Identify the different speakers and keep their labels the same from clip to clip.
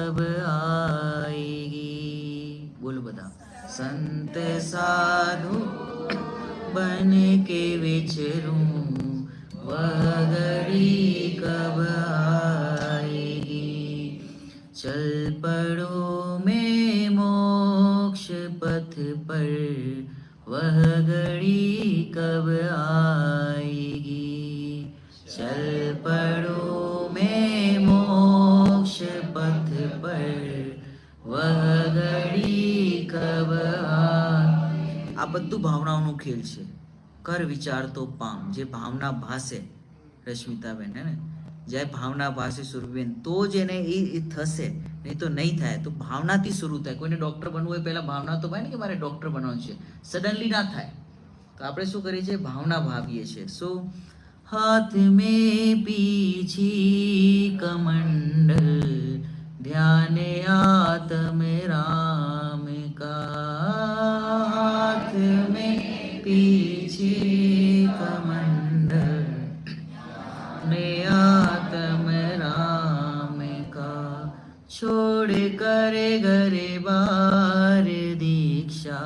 Speaker 1: कब आएगी। बोलो बता। संत साधु बन के विचरूं वह घड़ी कब आएगी। चल पड़ो मैं मोक्ष पथ पर वह घड़ी कब आएगी। चल पड़ो मैं मोक्ष पथ पर वह घड़ी कब આ બધું ભાવનાઓનો ખેલ છે. કર વિચાર તો પામ. જે ભાવના ભાસે રશ્મિતાબેન હે ને, જ્યારે ભાવના ભાસે સુરભીબેન તો જ એને એ થશે, નહીં તો નહીં થાય. તો ભાવનાથી શરૂ થાય. કોઈને ડૉક્ટર બનવું હોય પહેલાં ભાવના તો ભાઈ ને કે મારે ડૉક્ટર બનવાનું છે, સડનલી ના થાય. તો આપણે શું કરીએ છીએ, ભાવના ભાવીએ છીએ. શું? હાથ મેં પીછી કમંડલ ध्यान आत्म राम का. हाथ में पीछे कमंडल में आत्म राम का. छोड़ कर घरे बार दीक्षा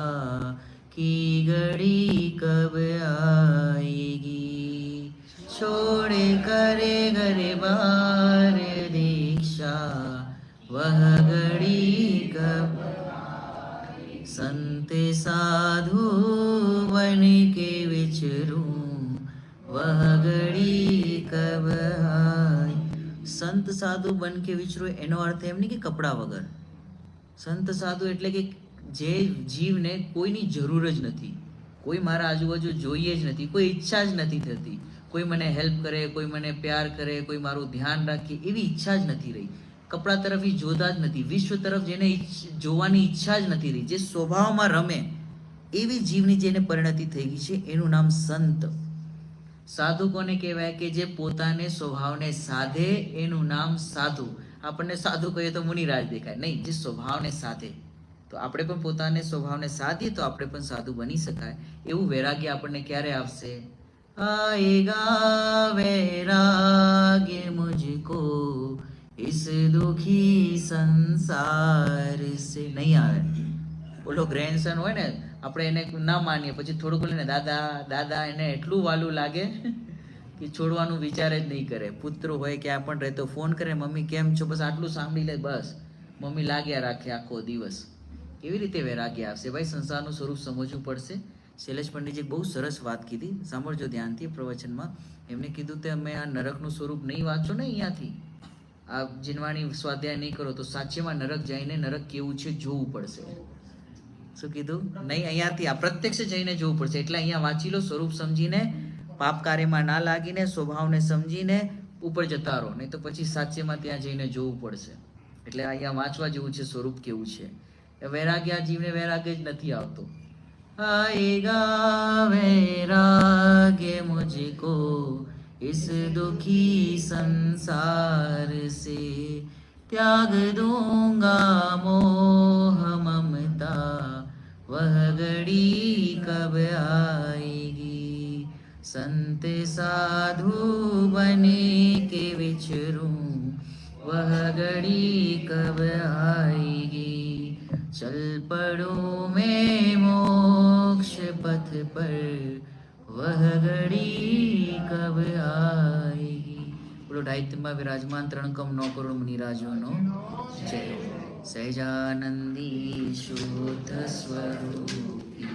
Speaker 1: की घड़ी कब आएगी. छोड़ कर घरे बार दीक्षा वह घड़ी कब. संत साधु बन के विचरूं वह घड़ी कब आए. સંત સાધુ બન કે વિચરો એનો અર્થ એમ નહીં કે કપડા વગર. સંત સાધુ એટલે કે જે જીવને કોઈની જરૂર જ નથી, કોઈ મારા આજુબાજુ જોઈએ જ નથી, કોઈ ઈચ્છા જ નથી થતી, કોઈ મને હેલ્પ કરે, કોઈ મને પ્યાર કરે, કોઈ મારું ધ્યાન રાખે, એવી ઈચ્છા જ નથી રહી. કપડા તરફ જોતા જ નથી, વિશ્વ તરફ જેને જોવાની ઈચ્છા જ નથી રહી, જે સ્વભાવમાં રમે એવી જીવની જેને પરિણતિ થઈ ગઈ છે, એનું નામ સંત. સાધુ કોને કહેવાય? કે જે પોતાને સ્વભાવને સાધે, એનું નામ સાધુ. આપણને સાધુ કહીએ તો મુનિરાજ દેખાય, નહીં, જે સ્વભાવને સાધે. તો આપણે પણ પોતાને સ્વભાવને સાધીએ તો આપણે પણ સાધુ બની શકાય. એવું વૈરાગ્ય આપણને ક્યારે આવશે? આએગા વૈરાગ્ય મુझको इस दुखी संसार से. નહીં આવે. બોલો ગ્રેન્ડસન હોય ને, આપણે એને ના માનીએ, પછી થોડુંક લઈને દાદા દાદા, એને એટલું વાલું લાગે કે છોડવાનું વિચાર જ નહીં કરે. પુત્ર હોય ક્યાં પણ રહેતો ફોન કરે, મમ્મી કેમ છો, બસ આટલું સાંભળી લે, બસ મમ્મી લાગ્યા રાખે આખો દિવસ. કેવી રીતે વૈરાગ્ય આવશે ભાઈ? સંસારનું સ્વરૂપ સમજવું પડશે. શૈલેષ પંડિતજી બહુ સરસ વાત કીધી, સાંભળજો ધ્યાનથી પ્રવચનમાં. એમને કીધું કે અમે આ નરકનું સ્વરૂપ નહીં વાંચો ને અહીંયાથી, આ જીનવાણી સ્વાધ્યાય નહીં કરો તો સાચેમાં નરક જઈને નરક કેવું છે જોવું પડશે. શું કીધું? નહીં, અહીંયાથી આ પ્રત્યક્ષ જઈને જોવું પડશે. એટલે અહીંયા વાંચી લો, સ્વરૂપ સમજીને, પાપ કાર્યમાં ના લાગીને, સ્વભાવને સમજીને ઉપર જતા રહો, નહીં તો પછી સાચેમાં ત્યાં જઈને જોવું પડશે. એટલે અહીંયા વાંચવા જેવું છે સ્વરૂપ કેવું છે. વૈરાગ્ય આ જીવને વૈરાગ્ય જ નથી આવતો. આએગા વૈરાગ્ય મુझको इस दुखी संसार से. त्याग दूंगा मोह ममता वह घड़ी कब आएगी. संत साधु बने के विचरूं वह घड़ी कब आएगी. चल पड़ो मैं मोक्ष पथ पर वह घड़ी कब आएगी. બોલો ડાયિત્યમાં વિરાજમાન 3.9 કરોડ મુનિરાજોનો જય. સહેજાનંદી શુદ્ધ સ્વરૂપી